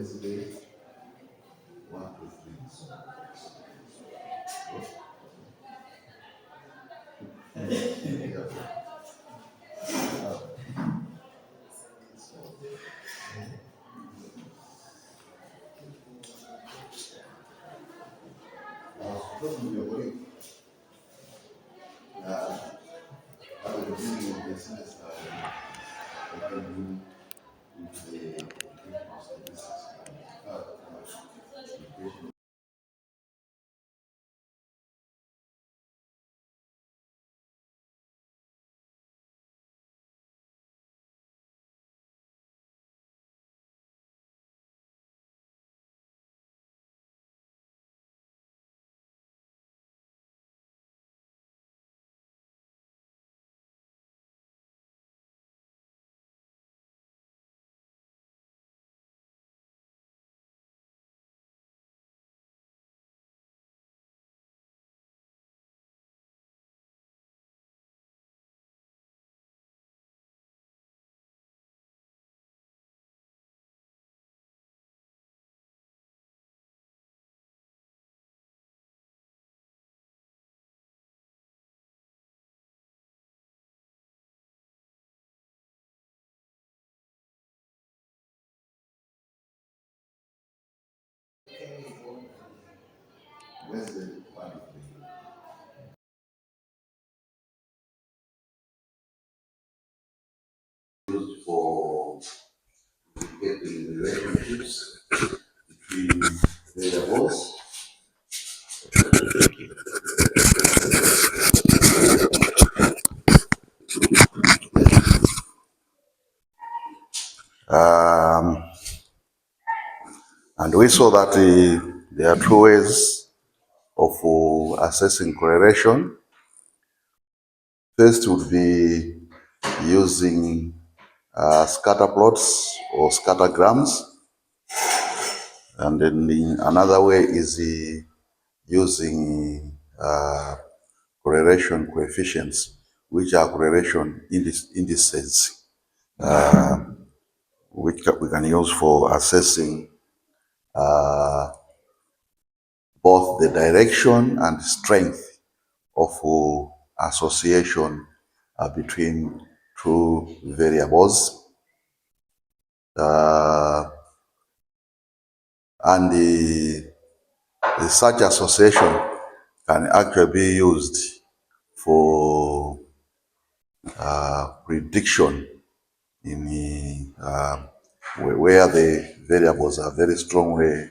Wednesday, 1 to 3. Yeah. At the beginning of the semester, I can do with the educational statistics. Education. Wednesday, 1 to 3. Used for getting relationships between variables. And we saw that there are two ways of assessing correlation. First would be using scatter plots or scattergrams, and then another way is using correlation coefficients, which are correlation indices, which we can use for assessing both the direction and strength of association between two variables. And the such association can actually be used for prediction in where the variables are very strongly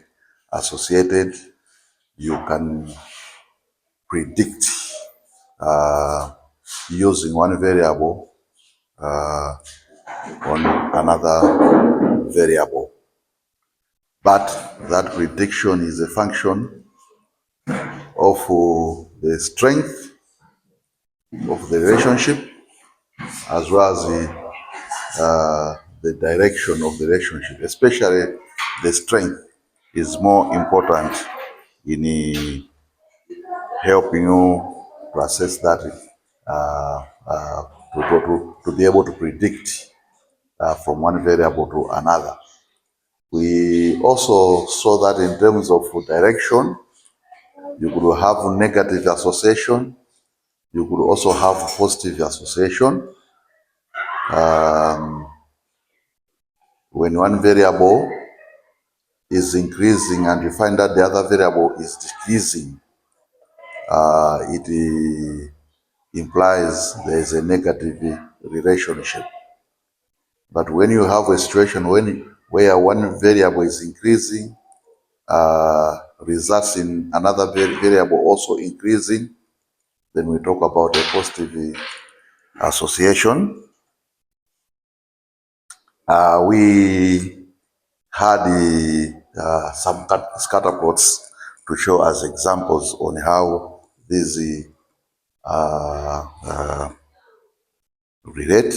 associated. You can predict using one variable on another variable. But that prediction is a function of the strength of the relationship as well as the direction of the relationship. Especially the strength is more important in helping you to assess that, to be able to predict from one variable to another. We also saw that in terms of direction, you could have negative association, you could also have positive association. When one variable is increasing and you find that the other variable is decreasing, it implies there is a negative relationship. But when you have a situation where one variable is increasing, results in another variable also increasing, then we talk about a positive association. We had some scatter plots to show as examples on how these relate.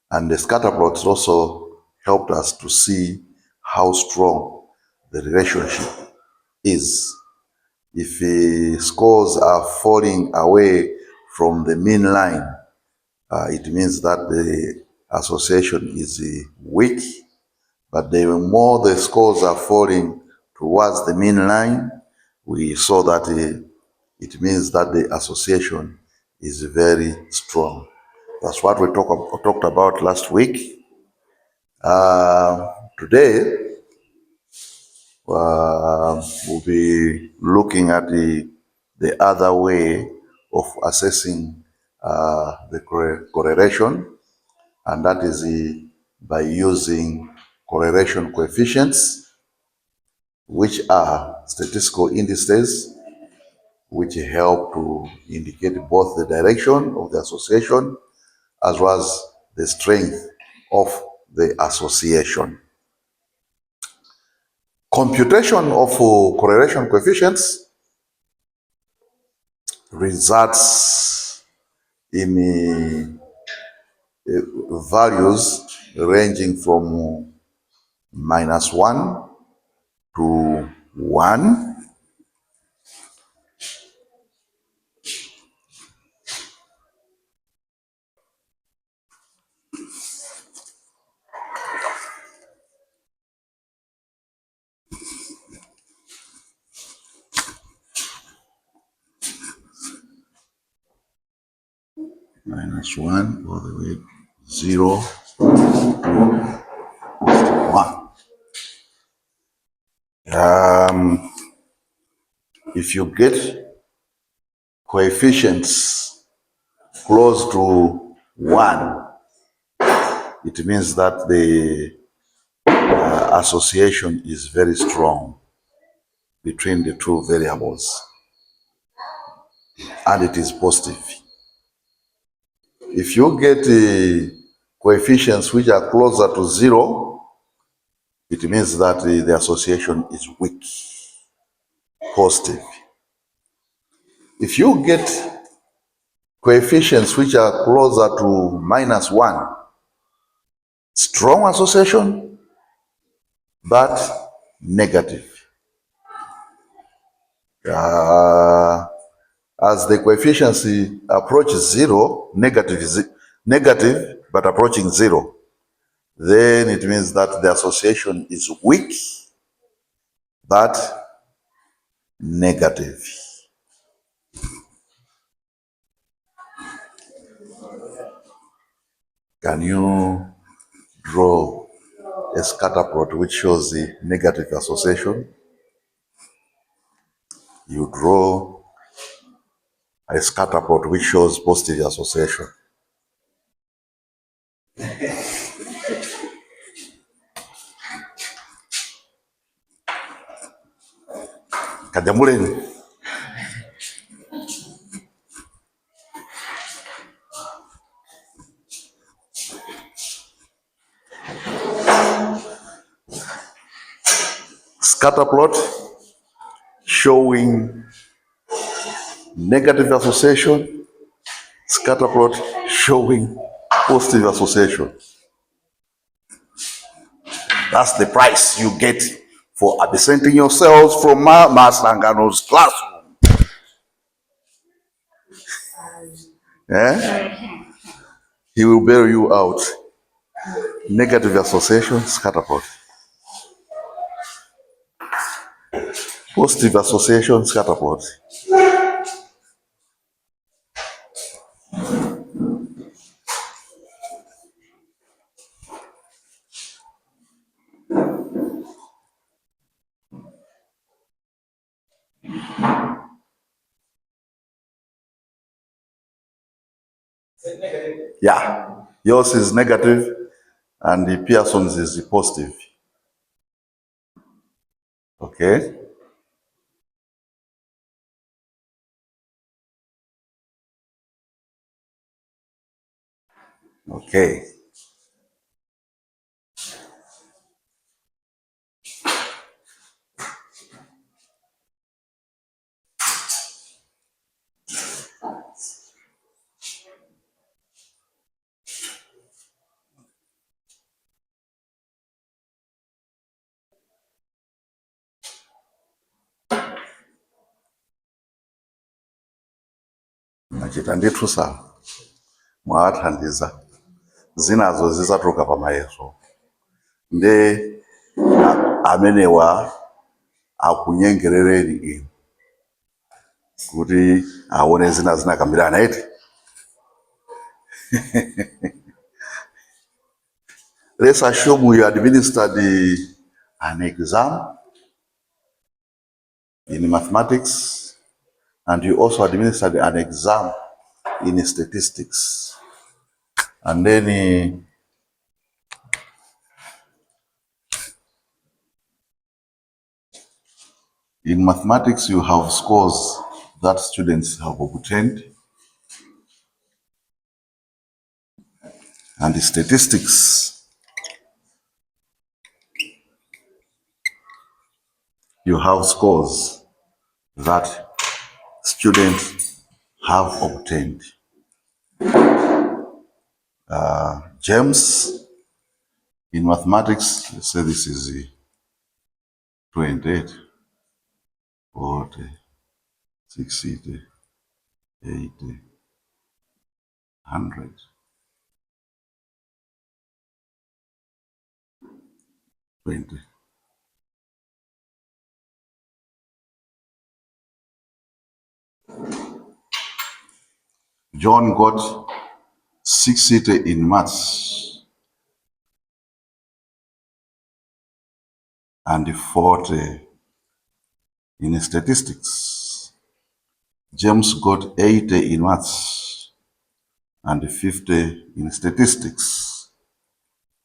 And the scatter plots also helped us to see how strong the relationship is. If scores are falling away from the mean line, it means that the association is weak, but the more the scores are falling towards the mean line, we saw that it means that the association is very strong. That's what we talked about last week. Today, we'll be looking at the other way of assessing the correlation, and that is by using correlation coefficients, which are statistical indices which help to indicate both the direction of the association as well as the strength of the association. Computation of correlation coefficients results in values ranging from -1 to 1. -1 all the way 0 to 1. If you get coefficients close to 1, it means that the association is very strong between the two variables, and it is positive. If you get coefficients which are closer to 0, it means that the association is weak, positive. If you get coefficients which are closer to -1, strong association, but negative. As the coefficients approach 0, negative but approaching 0, then it means that the association is weak but negative. Can you draw a scatter plot which shows the negative association? You draw a scatter plot which shows positive association. Kajamuleni. Scatter plot showing negative association, scatter plot showing positive association. That's the price you get for absenting yourselves from Master Angano's classroom. He will bail you out. Negative association, scatter plot. Positive association, scatter plot. Yeah, yours is negative and the Pearson's is positive. Okay. Okay. Nachita ndithu sawa. mwaathandiza zinazo zizatuluka pamayeso nde amenewa akunyengerereni inu kuti aone zina zinakambirana iti. Let's assume you administered an exam in mathematics and you also administered an exam in statistics. And then in mathematics, you have scores that students have obtained. And the statistics, you have scores that students have obtained. James, in mathematics, let's say this is 28, 40, 60, 80, 100. 20. John got 60 in maths and 40 in statistics. James got 80 in maths and 50 in statistics.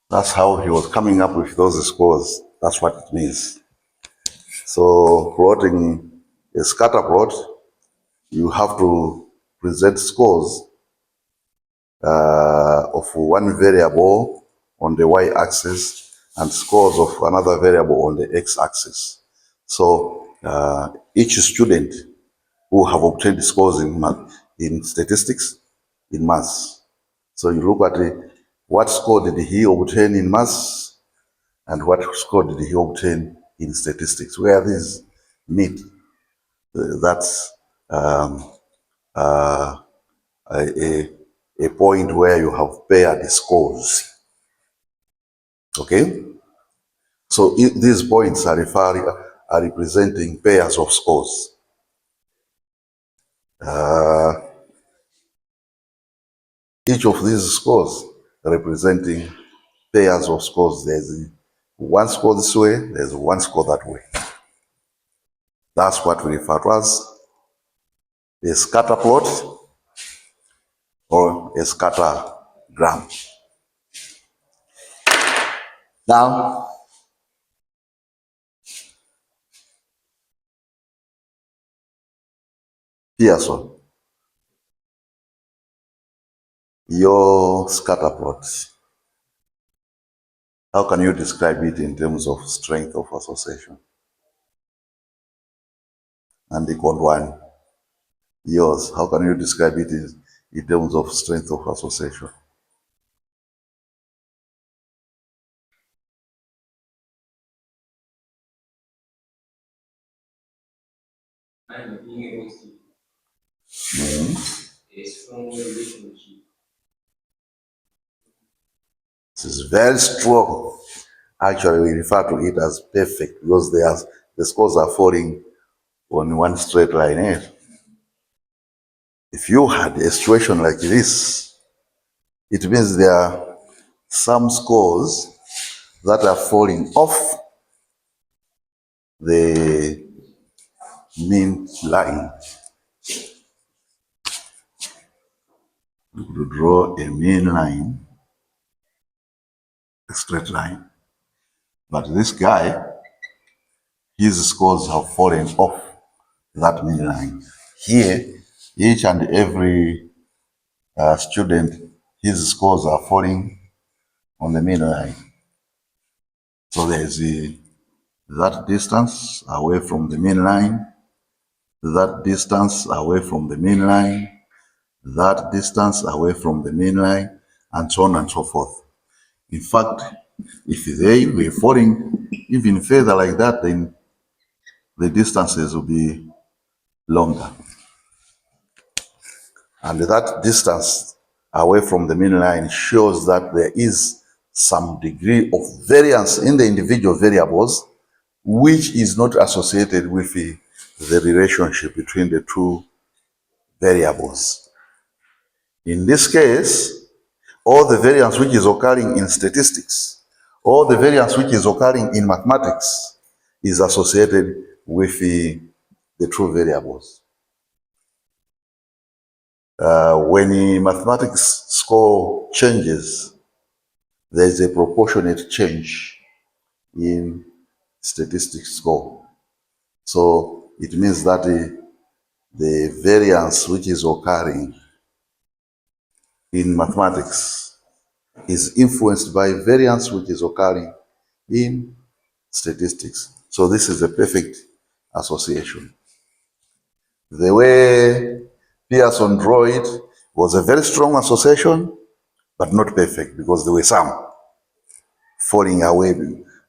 That's how he was coming up with those scores. That's what it means. So plotting a scatter plot, you have to present scores of one variable on the y-axis and scores of another variable on the x-axis. So each student who have obtained scores in math, in statistics, in maths. So you look at what score did he obtain in maths and what score did he obtain in statistics. Where these meet, that's a point where you have paired scores. Okay? So these points are representing pairs of scores. Each of these scores representing pairs of scores. There's one score this way, there's one score that way. That's what we refer to as a scatter plot or a scattergram. Now, Pearson, your scatter plot, how can you describe it in terms of strength of association? And the code one, yours, how can you describe it in terms of strength of association? Being able to a strong relationship. This is very strong. Actually, we refer to it as perfect because the scores are falling on one straight line. If you had a situation like this, it means there are some scores that are falling off the mean line. We could draw a mean line, a straight line. But this guy, his scores have fallen off that mean line. Here, each and every student, his scores are falling on the mean line. So there's that distance away from the mean line, that distance away from the mean line, that distance away from the mean line, and so on and so forth. In fact, if they were falling even further like that, then the distances will be longer. And that distance away from the mean line shows that there is some degree of variance in the individual variables, which is not associated with the relationship between the two variables. In this case, all the variance which is occurring in statistics, all the variance which is occurring in mathematics is associated with the true variables. When the mathematics score changes, there is a proportionate change in statistics score. So it means that the variance which is occurring in mathematics is influenced by variance which is occurring in statistics. So this is a perfect association. The way Pearson drew it was a very strong association, but not perfect, because there were some falling away,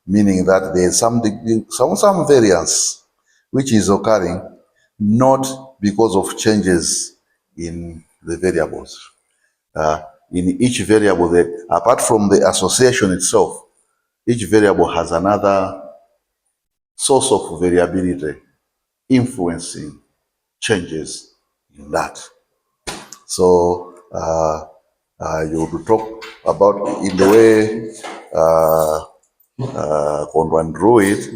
meaning that there is some degree, some variance which is occurring not because of changes in the variables. In each variable, apart from the association itself, each variable has another source of variability influencing changes in that. So you would talk about in the way Kondwan drew it.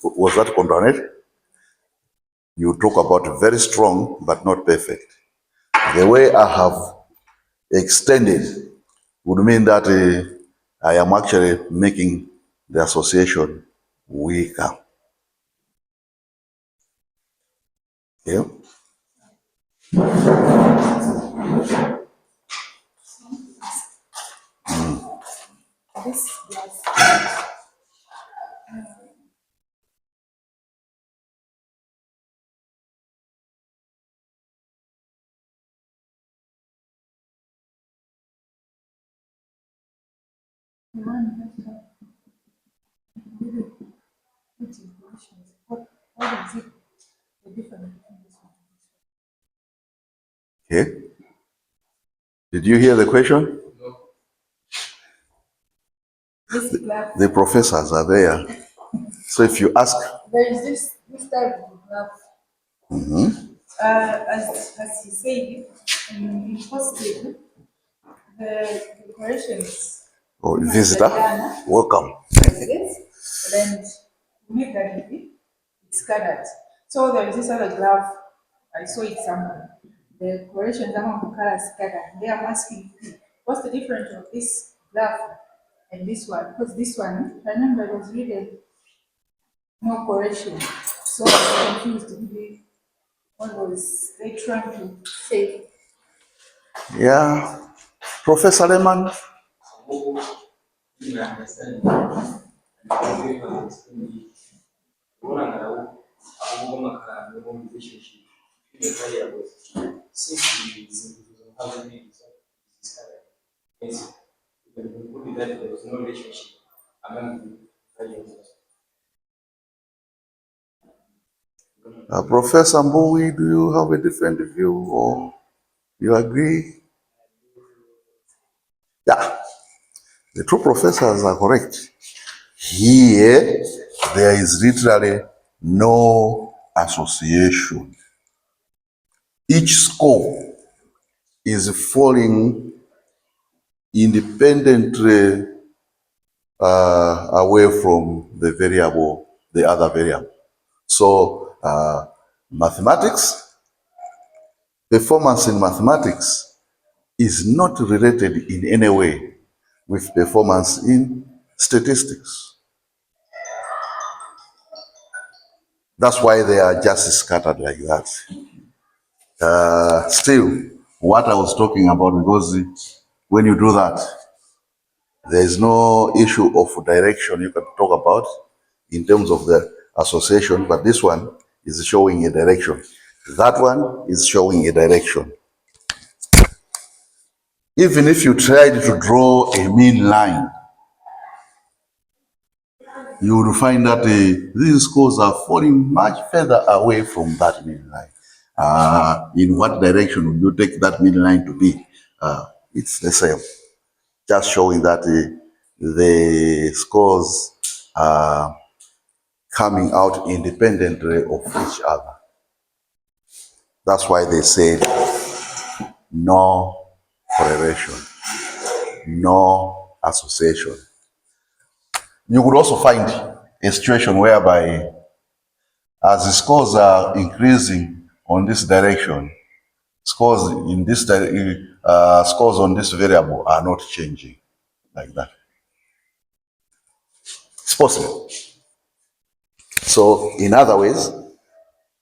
Was that Kondwan? You talk about very strong but not perfect. The way I have extended would mean that I am actually making the association weaker. Okay? Okay. Did you hear the question? The professors are there. So if you ask. There is this type of graph. As he said, in first table, the corrections. Oh, visitor, welcome. And negatively, it's scattered. So there is this other graph, I saw it somewhere. The corrections among the colors scattered. They are asking, what's the difference of this graph and this one? Because this one, I remember it was written no correction. So I was confused. What was they trying to say? Yeah. Professor Lehman. Professor Mboui, do you have a different view or you agree? Yeah, the two professors are correct. Here, there is literally no association. Each score is falling independently away from the variable, the other variable. So mathematics, performance in mathematics is not related in any way with performance in statistics. That's why they are just scattered like that. Still, what I was talking about, because when you do that, there is no issue of direction you can talk about in terms of the association, but this one is showing a direction. That one is showing a direction. Even if you tried to draw a mean line, you will find that these scores are falling much further away from that mean line. In what direction would you take that mean line to be? it's the same, just showing that the scores are coming out independently of each other. That's why they said no correlation, no association. You could also find a situation whereby as the scores are increasing on this direction, scores in this scores on this variable are not changing like that. It's possible. So in other ways,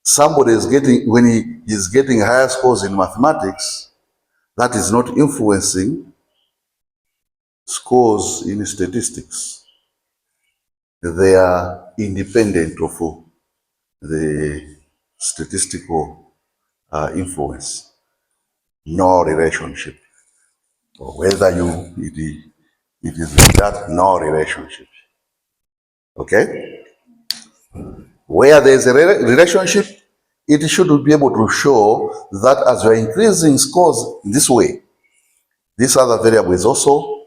somebody is getting, when he is getting higher scores in mathematics, that is not influencing scores in statistics. They are independent of the statistical influence, no relationship. Or whether it is like that, no relationship. Okay? Where there is a relationship, it should be able to show that as you are increasing scores in this way, this other variable is also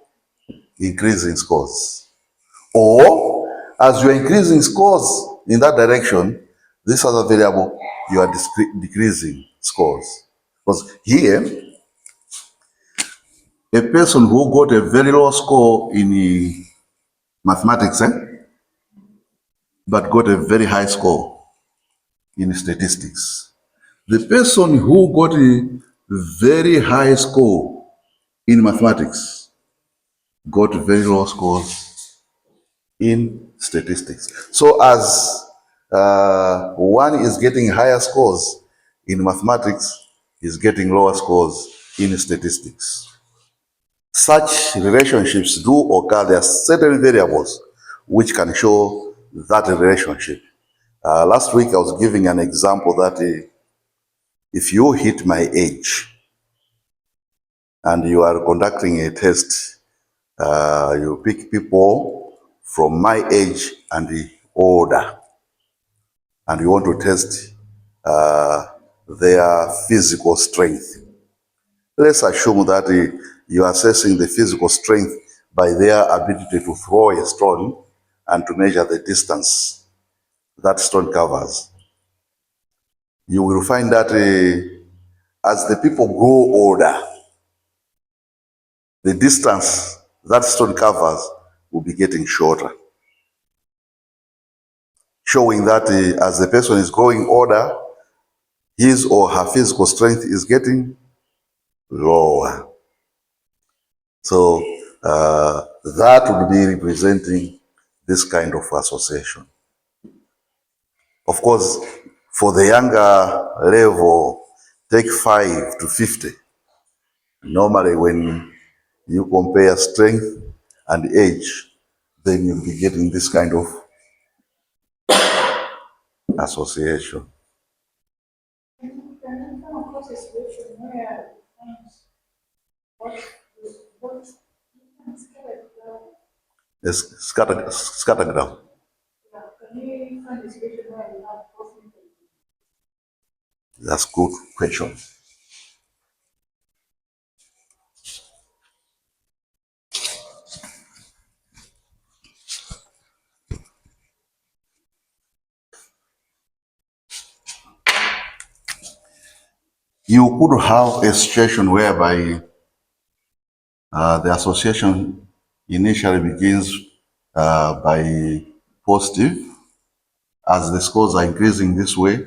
increasing scores. Or as you are increasing scores in that direction, this other variable, you are decreasing scores. Because here, a person who got a very low score in mathematics, but got a very high score in statistics. The person who got a very high score in mathematics got very low scores in statistics. So as one is getting higher scores in mathematics, is getting lower scores in statistics. Such relationships do occur. There are certain variables which can show that relationship. Last week I was giving an example that if you hit my age and you are conducting a test, you pick people from my age and the older, and you want to test their physical strength. Let's assume that you are assessing the physical strength by their ability to throw a stone and to measure the distance that stone covers. You will find that as the people grow older, the distance that stone covers will be getting shorter, showing that as the person is growing older, his or her physical strength is getting lower. So that would be representing this kind of association. Of course, for the younger level, take 5 to 50. Normally when you compare strength and age, then you'll be getting this kind of association. Can you come across a situation where what Scattergram. yeah, can you find a situation where you have both? That's good question. You could have a situation whereby the association initially begins by positive. As the scores are increasing this way,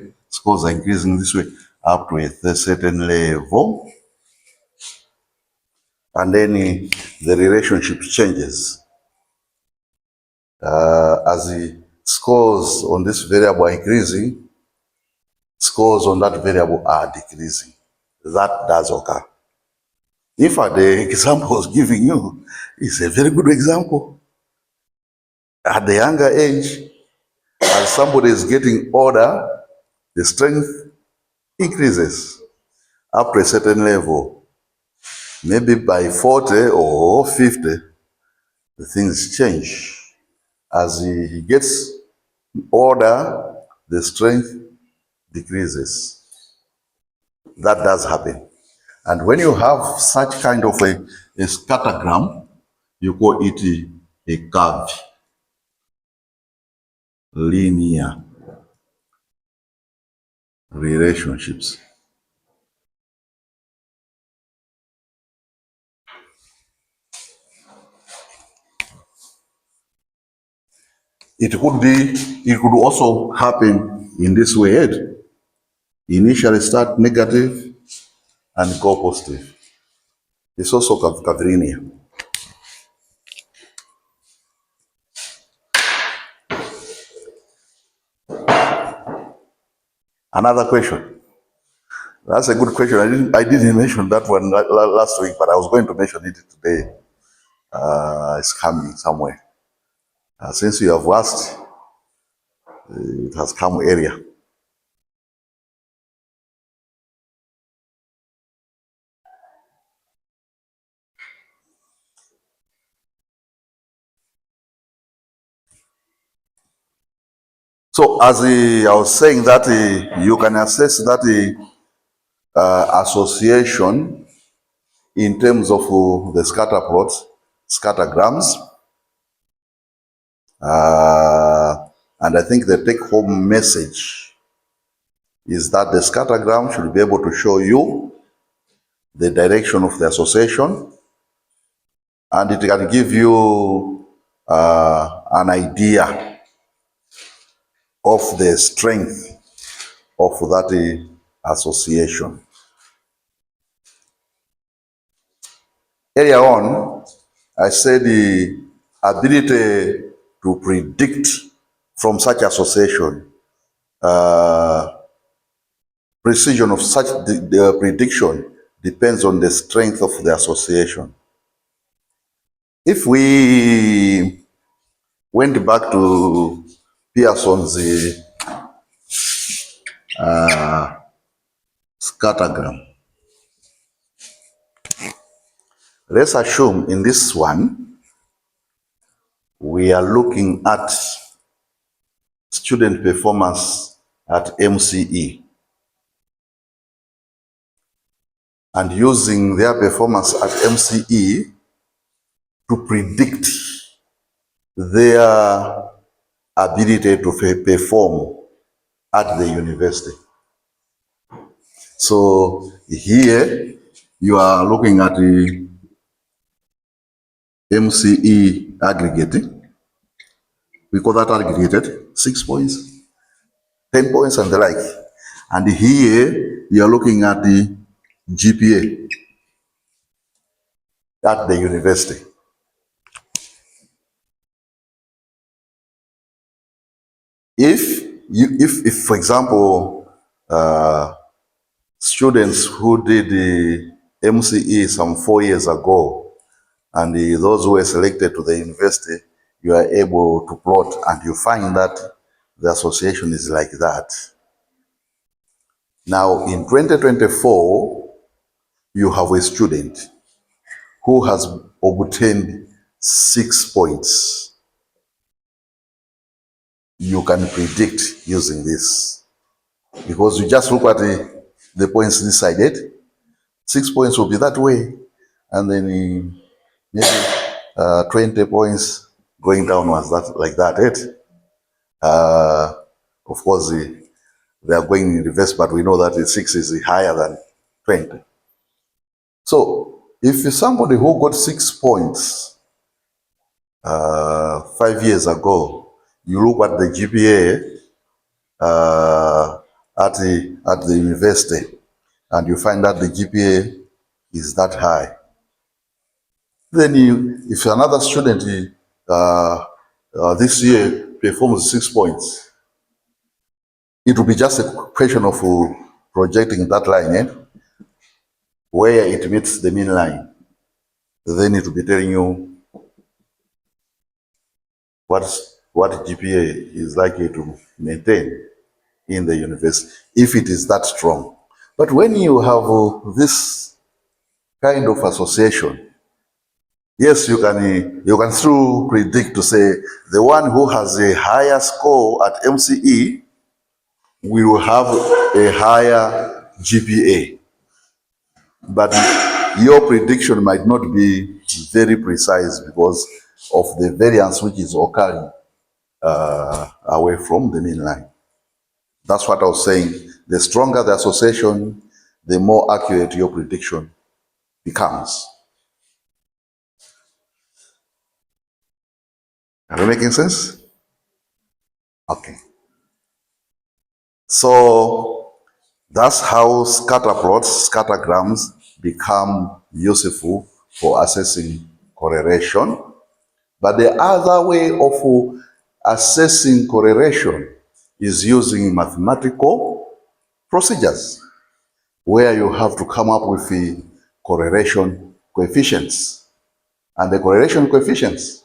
up to a certain level, and then the relationship changes. As the scores on this variable are increasing, scores on that variable are decreasing. That does occur. In fact, the example I was giving you is a very good example. At the younger age, as somebody is getting older, the strength increases up to a certain level. Maybe by 40 or 50, the things change. As he gets older, the strength decreases. That does happen. And when you have such kind of a scattergram, you call it a curve, linear relationships. It could also happen in this way. Initially start negative and go positive. It's also curvilinear. Another question. That's a good question. I didn't mention that one last week, but I was going to mention it today. It's coming somewhere. Since you have asked, it has come area. So as I was saying that you can assess that association in terms of the scatter plots, scattergrams, and I think the take-home message is that the scattergram should be able to show you the direction of the association, and it can give you an idea of the strength of that association. Earlier on, I said the ability to predict from such association, precision of such the prediction depends on the strength of the association. If we went back to Pearson's scattergram, let's assume in this one, we are looking at student performance at MCE and using their performance at MCE to predict their ability to perform at the university. So here you are looking at the MCE aggregate. We call that aggregated, 6 points, 10 points and the like. And here you are looking at the GPA at the university. If for example, students who did the MCE some 4 years ago, and those who were selected to the university, you are able to plot and you find that the association is like that. Now in 2024, you have a student who has obtained 6 points. You can predict using this because you just look at the points decided. 6 points will be that way, and then maybe 20 points going downwards, that like that. Of course, they are going in reverse, but we know that the 6 is higher than 20. So if somebody who got 6 points 5 years ago, you look at the GPA at the university, and you find that the GPA is that high. Then if another student this year performs 6 points, it will be just a question of projecting that line, where it meets the mean line. Then it will be telling you what GPA is likely to maintain in the university, if it is that strong. But when you have this kind of association, yes, you can still predict to say the one who has a higher score at MCE will have a higher GPA. but your prediction might not be very precise because of the variance which is occurring away from the mean line. That's what I was saying. The stronger the association, the more accurate your prediction becomes. Are we making sense? Okay. So that's how scatter plots, scattergrams become useful for assessing correlation. But the other way of assessing correlation is using mathematical procedures, where you have to come up with the correlation coefficients. And the correlation coefficients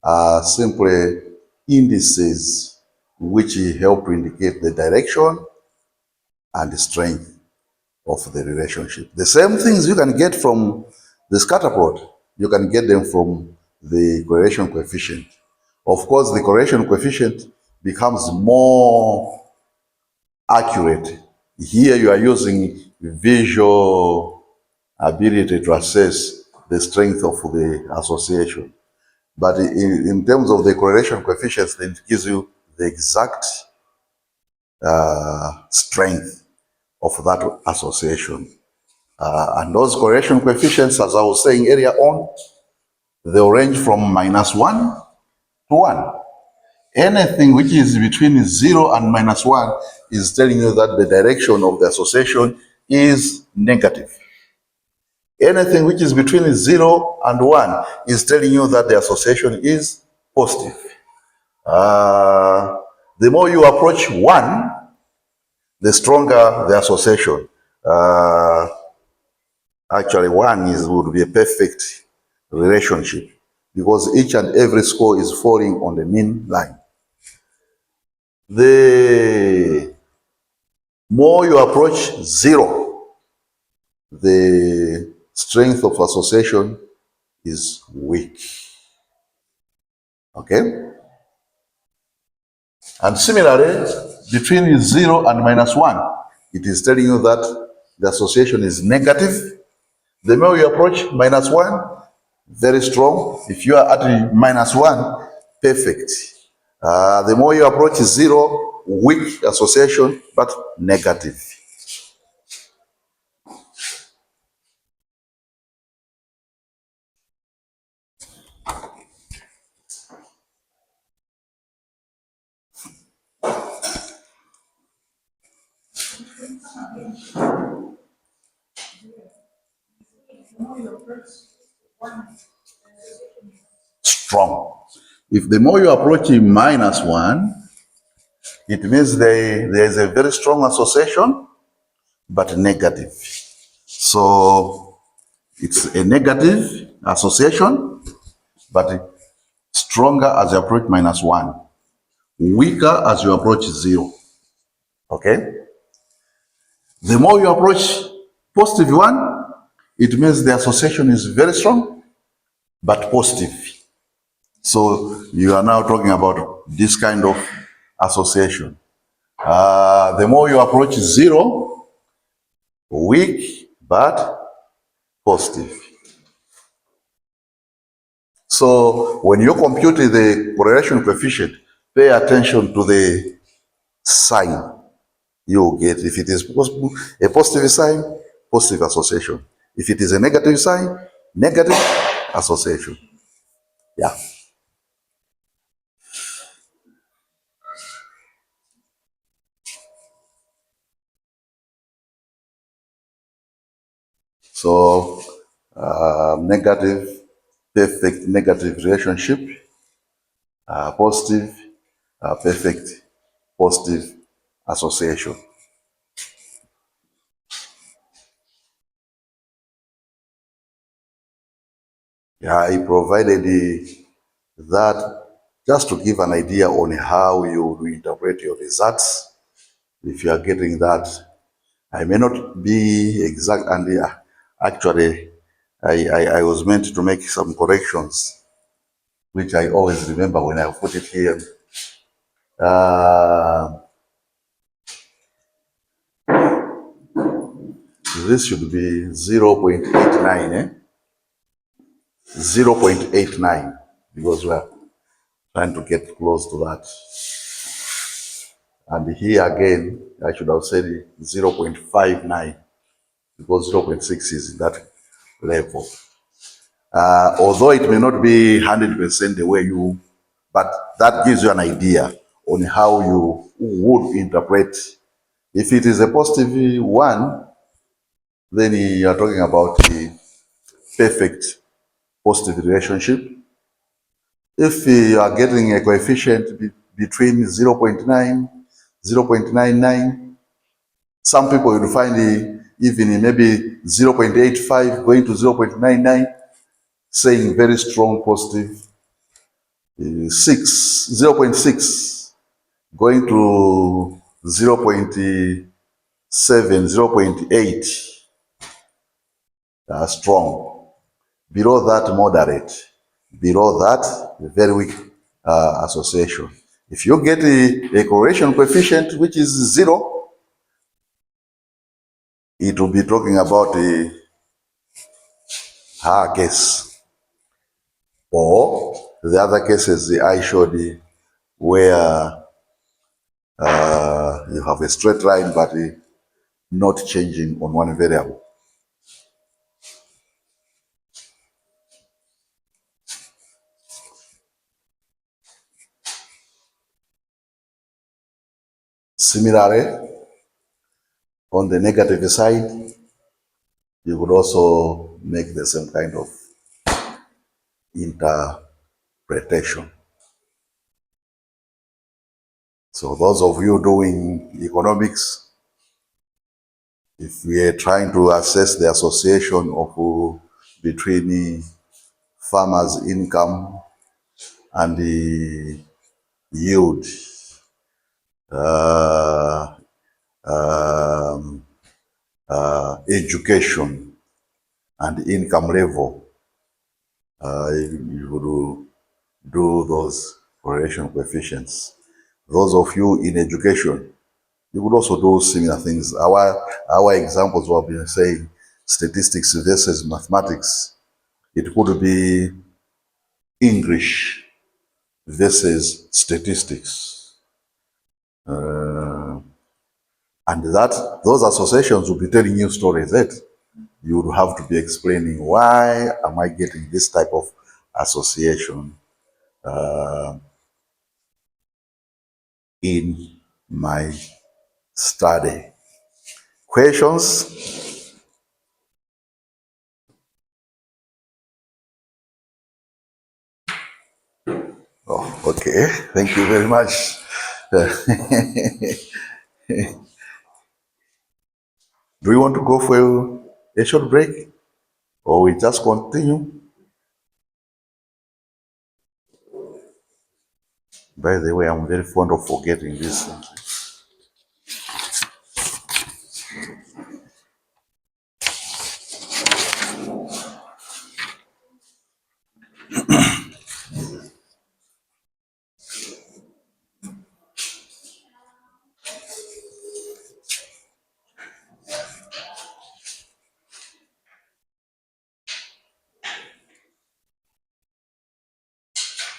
are simply indices which help to indicate the direction and the strength of the relationship. The same things you can get from the scatter plot, you can get them from the correlation coefficient. Of course, the correlation coefficient becomes more accurate. Here you are using visual ability to assess the strength of the association. But in terms of the correlation coefficients, it gives you the exact strength of that association. And those correlation coefficients, as I was saying earlier on, they'll range from -1 to 1. Anything which is between 0 and -1 is telling you that the direction of the association is negative. Anything which is between 0 and 1 is telling you that the association is positive. The more you approach 1, the stronger the association. Actually, 1 would be a perfect relationship because each and every score is falling on the mean line. The more you approach 0, the strength of association is weak. Okay? And similarly, between 0 and -1, it is telling you that the association is negative. The more you approach -1, very strong. If you are at -1, perfect. The more you approach 0, weak association, but negative. Strong. If the more you approach -1, it means there is a very strong association, but negative. So it's a negative association, but stronger as you approach -1, weaker as you approach 0. Okay? The more you approach +1, it means the association is very strong, but positive. So you are now talking about this kind of association. The more you approach 0, weak, but positive. So when you compute the correlation coefficient, pay attention to the sign you get. If it is a positive sign, positive association. If it is a negative sign, negative association. Yeah. So negative, perfect negative relationship, positive, perfect positive association. Yeah, I provided that just to give an idea on how you interpret your results. If you are getting that, I may not be exact, and actually, I was meant to make some corrections, which I always remember when I put it here. this should be 0.89, 0.89, because we are trying to get close to that. And here again, I should have said 0.59, because 0.6 is in that level. Although it may not be 100% the way you, but that gives you an idea on how you would interpret. If it is a positive one, then you are talking about the perfect positive relationship. If you are getting a coefficient between 0.9, 0.99, some people will find even maybe 0.85 going to 0.99, saying very strong positive. 0.6 going to 0.7, 0.8, strong. Below that, moderate. Below that, very weak association. If you get a correlation coefficient which is 0, it will be talking about a high case. Or the other cases I showed where you have a straight line but not changing on one variable. Similarly, on the negative side, you could also make the same kind of interpretation. So those of you doing economics, if we are trying to assess the association of between farmers' income and the yield, education and income level, you would do those correlation coefficients. Those of you in education, you would also do similar things. Our examples will be saying statistics versus mathematics. It could be English versus statistics. And those associations will be telling you stories that you would have to be explaining, why am I getting this type of association in my study? Questions? Oh, okay. Thank you very much. Do you want to go for a short break, or we just continue? By the way, I'm very fond of forgetting this thing.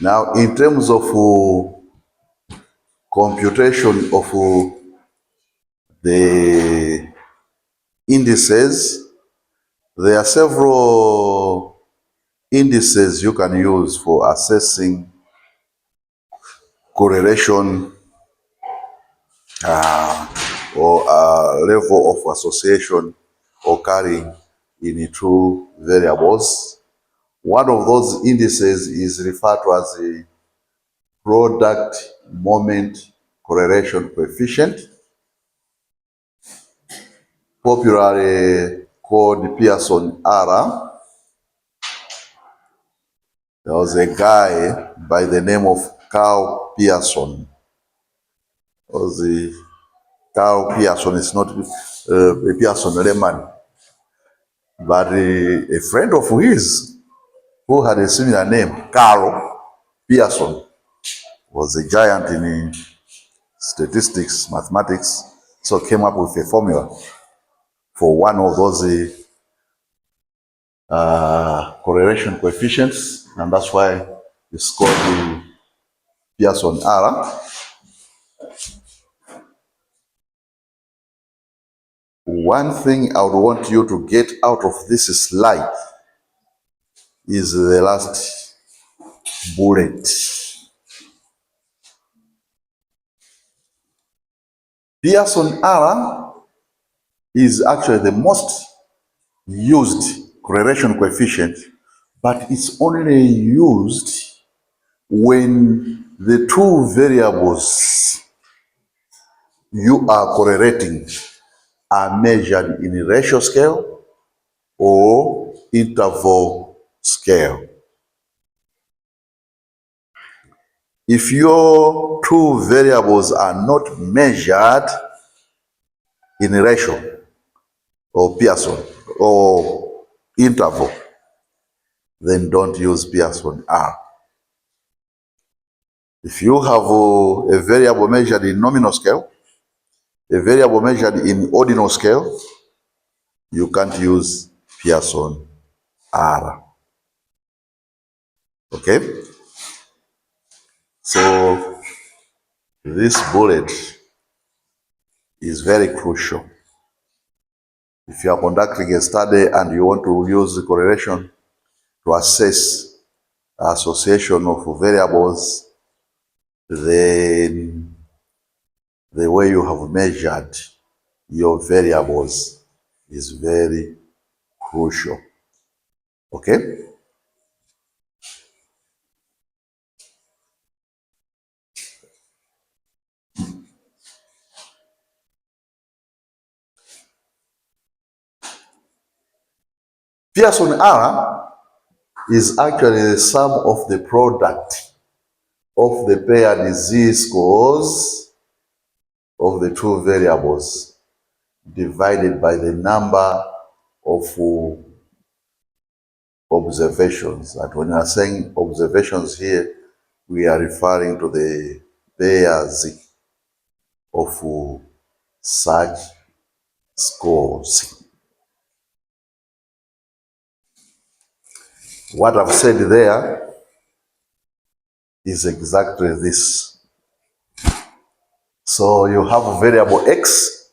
Now, in terms of computation of the indices, there are several indices you can use for assessing correlation or level of association occurring in two variables. One of those indices is referred to as a product moment correlation coefficient, popularly called Pearson R. There was a guy by the name of Carl Pearson. Carl Pearson is not a Pearson Lehman, but a friend of his who had a similar name, Carl Pearson, was a giant in statistics, mathematics, so came up with a formula for one of those correlation coefficients, and that's why it's called the Pearson R. One thing I would want you to get out of this slide is the last bullet. Pearson R is actually the most used correlation coefficient, but it's only used when the two variables you are correlating are measured in a ratio scale or interval scale. If your two variables are not measured in a ratio or Pearson or interval, then don't use Pearson R. If you have a variable measured in nominal scale, a variable measured in ordinal scale, you can't use Pearson R. Okay? So this bullet is very crucial. If you are conducting a study and you want to use the correlation to assess association of variables, then the way you have measured your variables is very crucial. Okay? Pearson R is actually the sum of the product of the paired z-scores of the two variables divided by the number of observations. And when we are saying observations here, we are referring to the pairs of such scores. What I've said there is exactly this. So you have a variable x,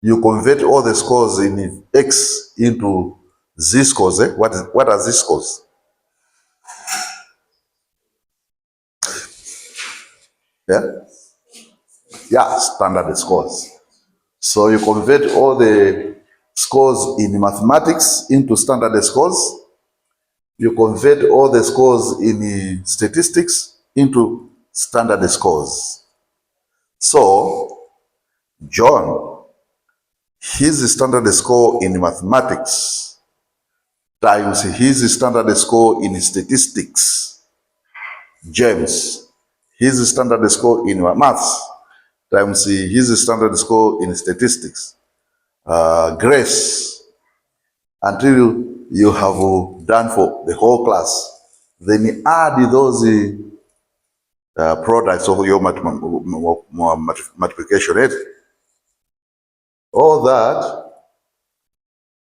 you convert all the scores in x into z-scores. What are z-scores? Yeah, standard scores. So you convert all the scores in mathematics into standard scores. You convert all the scores in statistics into standard scores. So John, his standard score in mathematics times his standard score in statistics. James, his standard score in maths times his standard score in statistics. Grace, until you have done for the whole class, then you add those products of your multiplication rate. All that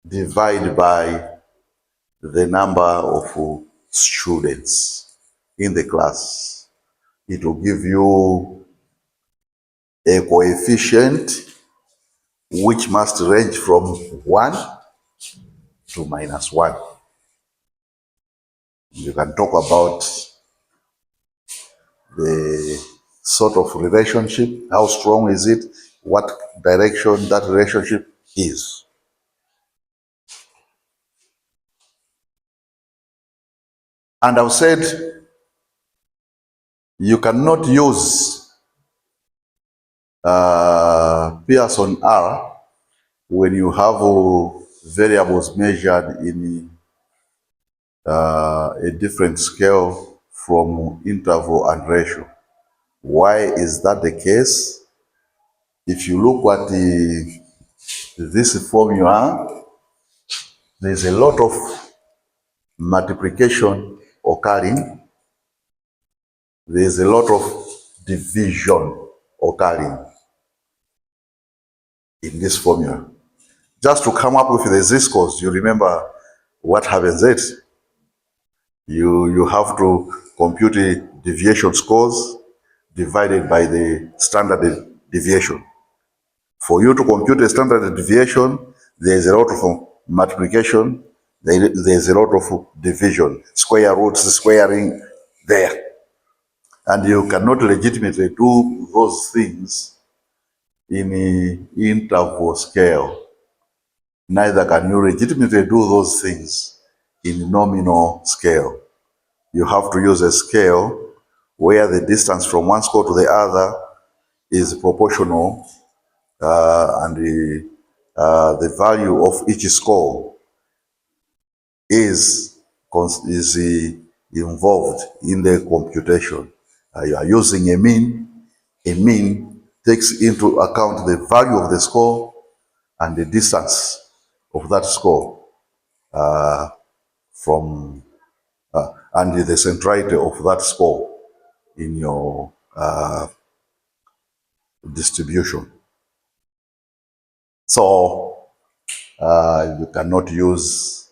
divide by the number of students in the class. It will give you a coefficient which must range from 1 to -1. You can talk about the sort of relationship, how strong is it, what direction that relationship is. And I've said you cannot use Pearson R when you have variables measured in a different scale from interval and ratio. Why is that the case? If you look at this formula, there's a lot of multiplication occurring. There's a lot of division occurring in this formula. just to come up with the z-scores, you remember what happens it. You have to compute the deviation scores divided by the standard deviation. For you to compute a standard deviation, there's a lot of multiplication, there's a lot of division, square roots, squaring there. And you cannot legitimately do those things in an interval scale. Neither can you legitimately do those things in nominal scale. You have to use a scale where the distance from one score to the other is proportional, and the value of each score is involved in the computation. You are using a mean. A mean takes into account the value of the score and the distance of that score from and the centrality of that score in your distribution. So you cannot use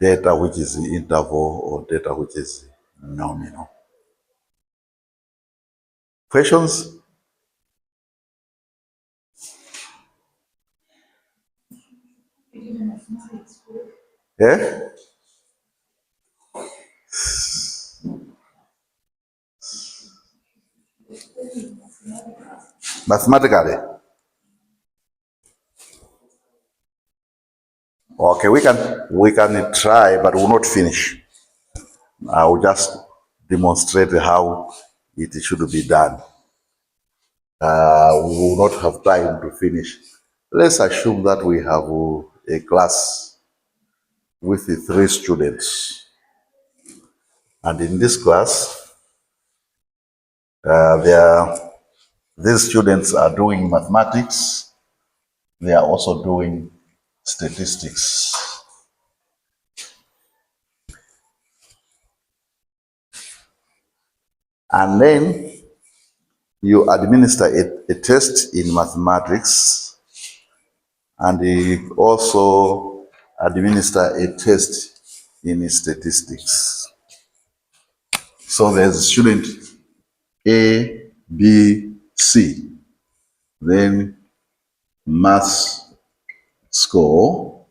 data which is interval or data which is nominal. Questions? Yeah? Mathematically? Okay, we can try, but we'll not finish. I will just demonstrate how it should be done. We will not have time to finish. Let's assume that we have a class with the 3 students. And in this class, these students are doing mathematics. They are also doing statistics. And then you administer a test in mathematics, and you also administer a test in statistics. So there's student A, B, C. Then maths score,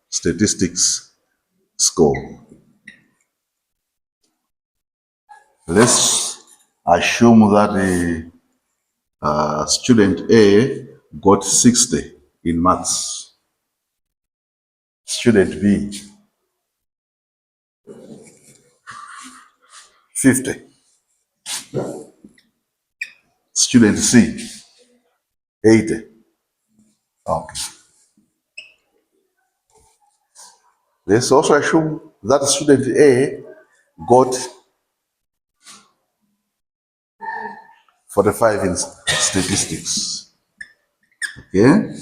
statistics score. Let's assume that the student A got 60 in maths. Student B, 50. Student C, 80. Okay. Let's also assume that student A got 45 in statistics. Okay.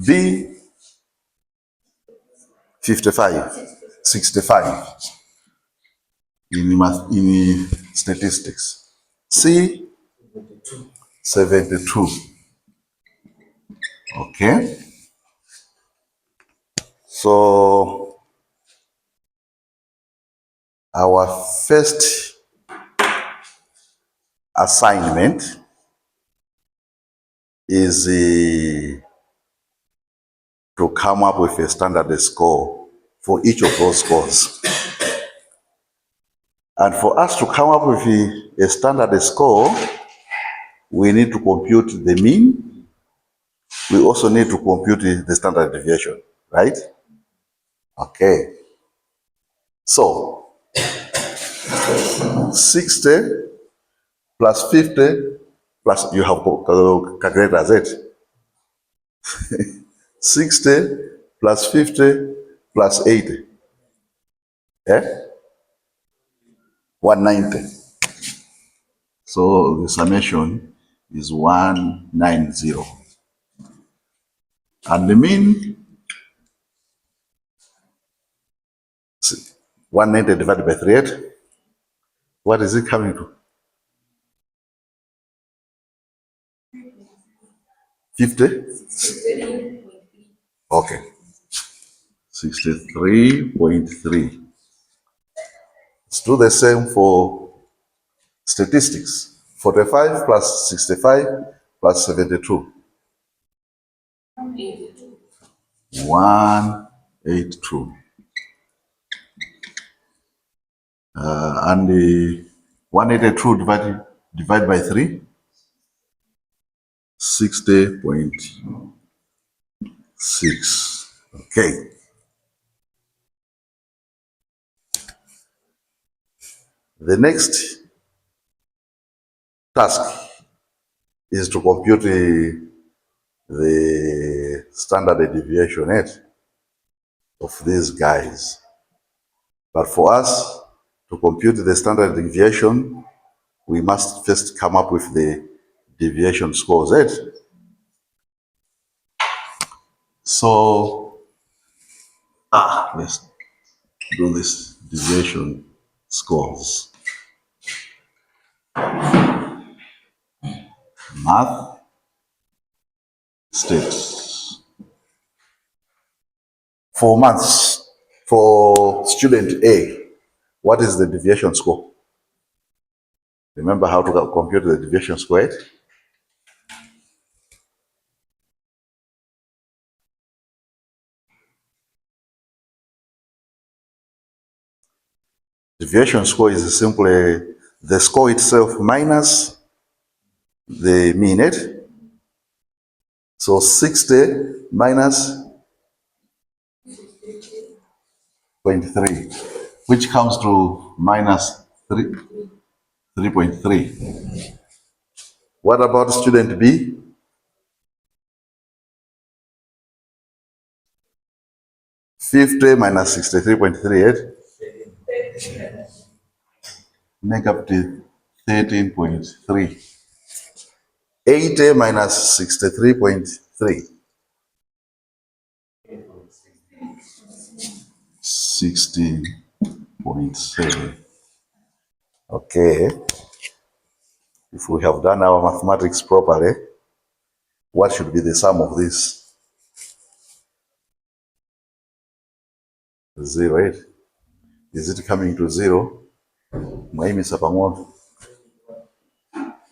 B, 55, 65 in statistics. C, 72. Okay. So our first assignment is to come up with a standard score for each of those scores. And for us to come up with a standard score, we need to compute the mean. We also need to compute the standard deviation, right? Okay. So 60 plus 50 plus, you have calculated as it. 60 plus 50 plus 80. Eh? 190. So the summation is 190. And the mean, 190 divided by 38. What is it coming to? 50? Okay. 63.3. Let's do the same for statistics. 45 plus 65 plus 72. 182. And the 182 divide by 3, 60.6. Okay. The next task is to compute the standard deviation of these guys. But for us to compute the standard deviation, we must first come up with the deviation scores. So, let's do this deviation scores. Math states. For maths, for student A, what is the deviation score? Remember how to compute the deviation score, right? Deviation score is simply the score itself minus the mean, right? So 60 minus 0.3, which comes to minus 3.3. What about student B? -50 minus 63.38, negative 13.3. 80 minus 63.3, 16.7. Okay, if we have done our mathematics properly, what should be the sum of this? 0, right? Is it coming to 0? Mwaimisa pamoja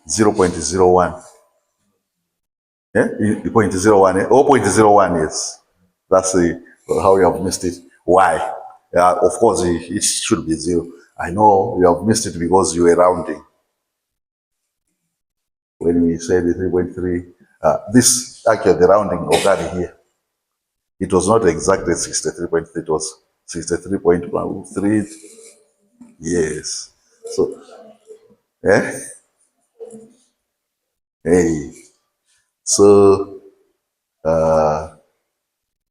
0.01. Yeah? 0.01, eh? 0.01, yes. That's how you have missed it. Why? Of course, it should be 0. I know you have missed it because you were rounding. When we said 3.3, this actually the rounding occurred here. It was not exactly 63.3, it was 63.13. Yes. So, eh? Hey. So,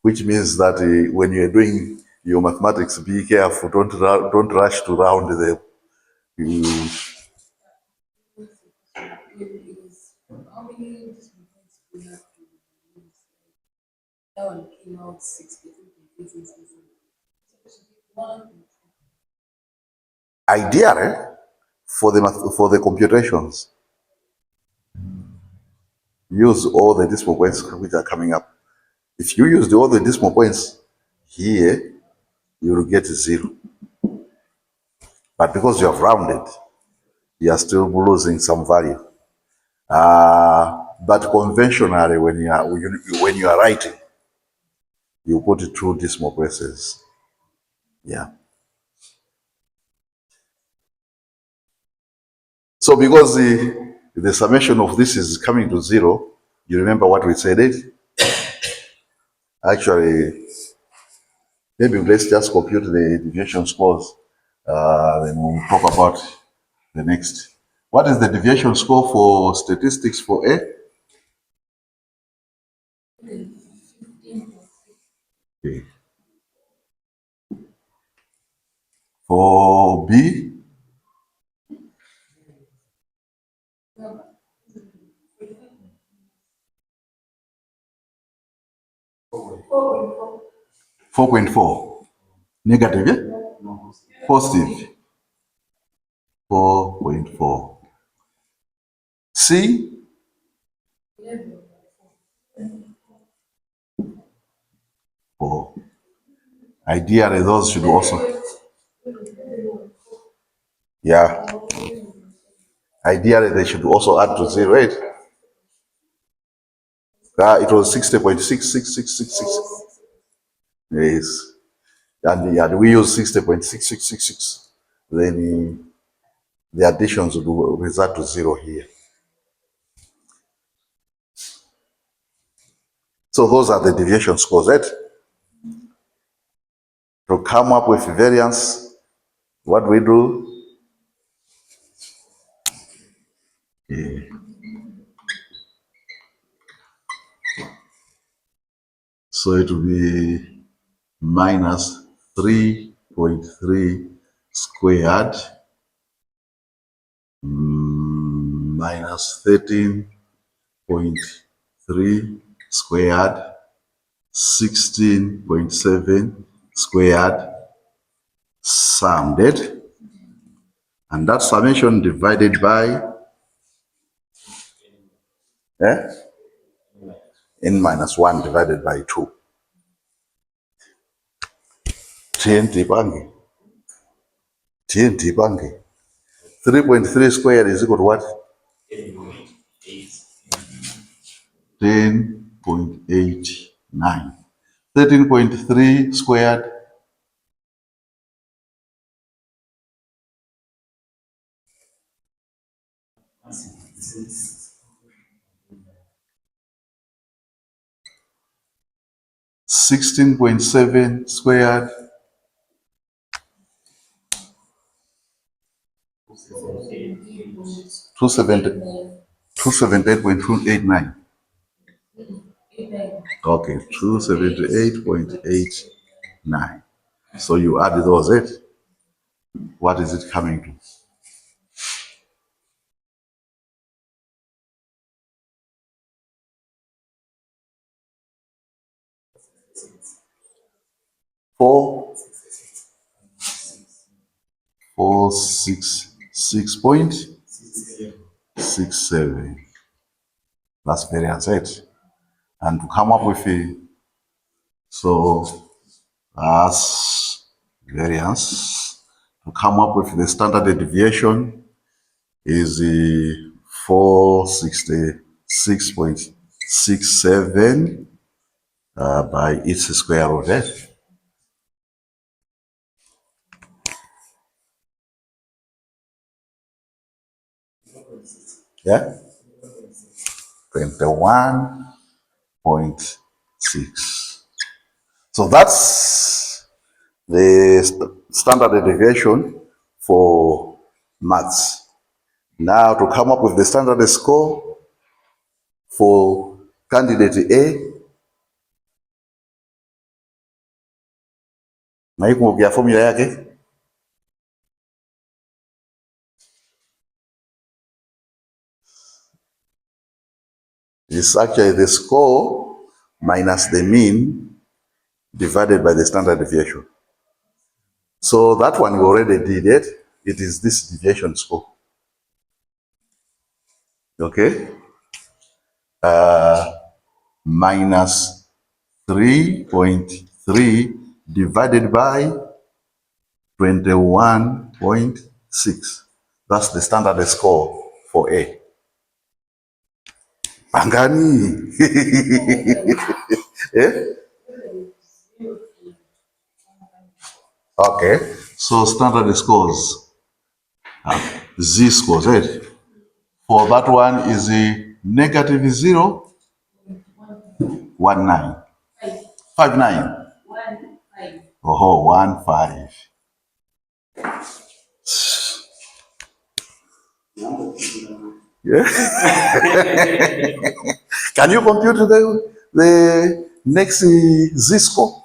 which means that when you're doing your mathematics, be careful. Don't rush to round them. You, How many points do we have to use? That one came out 62.86. ideally, for the computations, use all the decimal points which are coming up. If you use all the decimal points here, you will get 0. But because you have rounded, you are still losing some value. But conventionally, when you are writing, you put 2 decimal places. Yeah. So because the summation of this is coming to 0, you remember what we said it? Actually, maybe let's just compute the deviation scores. Then we'll talk about the next. What is the deviation score for statistics for A? Okay. For B? 4.4. Negative, yeah? Positive. 4.4. C? 4. Ideally, those should also, yeah. Ideally, they should also add to 0, right? It was 60.66666. Yes. And we use 60.6666. Then the additions will result to 0 here. So those are the deviation scores, right? To come up with variance, what we do? Yeah. So it will be minus 3.3 squared minus 13.3 squared 16.7 squared summed, and that summation divided by n minus 1 divided by 2. TNT bangi. 3.3 squared is equal to what? 10.89. 13.3 squared 16.7 squared 278.289. Okay, 278.89. So you add those, what is it coming to? 466.67. That's variance, and to come up with so that's variance. To come up with the standard deviation is 466.67 by its square root. Yeah, 21.6. So that's the standard deviation for maths. Now to come up with the standard score for candidate A, maikumbukia formula yake. It's actually the score minus the mean divided by the standard deviation. So that one we already did it. It is this deviation score. Okay? Minus 3.3 divided by 21.6. That's the standard score for A. Pangani. Yeah? Okay. So standard scores. Z scores, right? For that one is a negative 0.19. 59. Oh, 15. Yeah. Can you compute the next Z score?